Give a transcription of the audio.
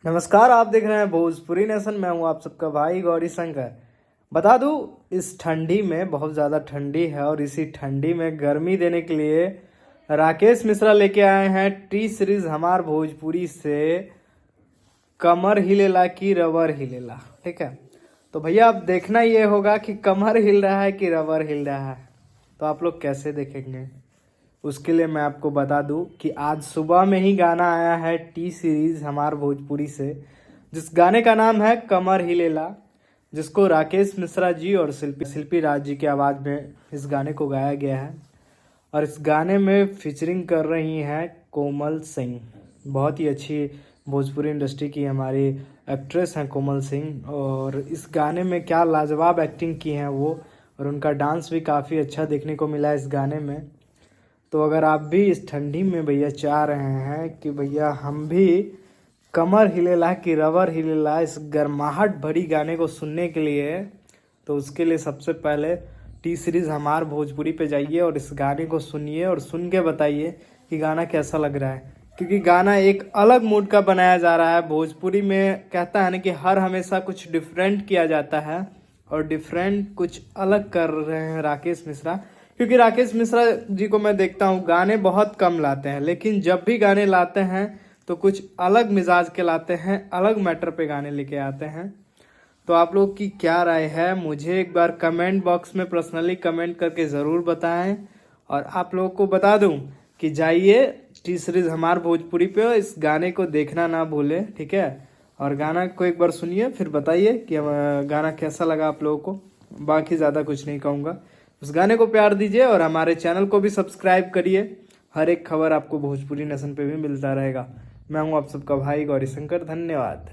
नमस्कार, आप देख रहे हैं भोजपुरी नेशन। मैं हूं आप सबका भाई गौरी शंकर। बता दूं, इस ठंडी में बहुत ज़्यादा ठंडी है और इसी ठंडी में गर्मी देने के लिए राकेश मिश्रा लेके आए हैं टी सीरीज हमार भोजपुरी से कमर हिलेला की रबर हिलेला। ठीक है, तो भैया अब देखना ये होगा कि कमर हिल रहा है कि रबर हिल रहा है। तो आप लोग कैसे देखेंगे, उसके लिए मैं आपको बता दूं कि आज सुबह में ही गाना आया है टी सीरीज हमार भोजपुरी से, जिस गाने का नाम है कमर हिलेला, जिसको राकेश मिश्रा जी और शिल्पी राज जी की आवाज़ में इस गाने को गाया गया है। और इस गाने में फीचरिंग कर रही हैं कोमल सिंह। बहुत ही अच्छी भोजपुरी इंडस्ट्री की हमारी एक्ट्रेस हैं कोमल सिंह, और इस गाने में क्या लाजवाब एक्टिंग की हैं वो, और उनका डांस भी काफ़ी अच्छा देखने को मिला इस गाने में। तो अगर आप भी इस ठंडी में भैया चाह रहे हैं कि भैया हम भी कमर हिलेला कि रबर हिलेला इस गर्माहट भरी गाने को सुनने के लिए, तो उसके लिए सबसे पहले टी सीरीज़ हमार भोजपुरी पे जाइए और इस गाने को सुनिए और सुन के बताइए कि गाना कैसा लग रहा है। क्योंकि गाना एक अलग मूड का बनाया जा रहा है। भोजपुरी में कहता है ना कि हर हमेशा कुछ डिफरेंट किया जाता है, और डिफरेंट कुछ अलग कर रहे हैं राकेश मिश्रा। क्योंकि राकेश मिश्रा जी को मैं देखता हूँ गाने बहुत कम लाते हैं, लेकिन जब भी गाने लाते हैं तो कुछ अलग मिजाज के लाते हैं, अलग मैटर पे गाने लेके आते हैं। तो आप लोग की क्या राय है, मुझे एक बार कमेंट बॉक्स में पर्सनली कमेंट करके ज़रूर बताएं। और आप लोगों को बता दूं कि जाइए टी सीरीज़ हमार भोजपुरी पे, इस गाने को देखना ना भूलें। ठीक है, और गाना को एक बार सुनिए, फिर बताइए कि गाना कैसा लगा आप लोगों को। बाकी ज़्यादा कुछ नहीं कहूँगा, उस गाने को प्यार दीजिए और हमारे चैनल को भी सब्सक्राइब करिए। हर एक खबर आपको भोजपुरी नेशन पे भी मिलता रहेगा। मैं हूँ आप सबका भाई गौरी शंकर। धन्यवाद।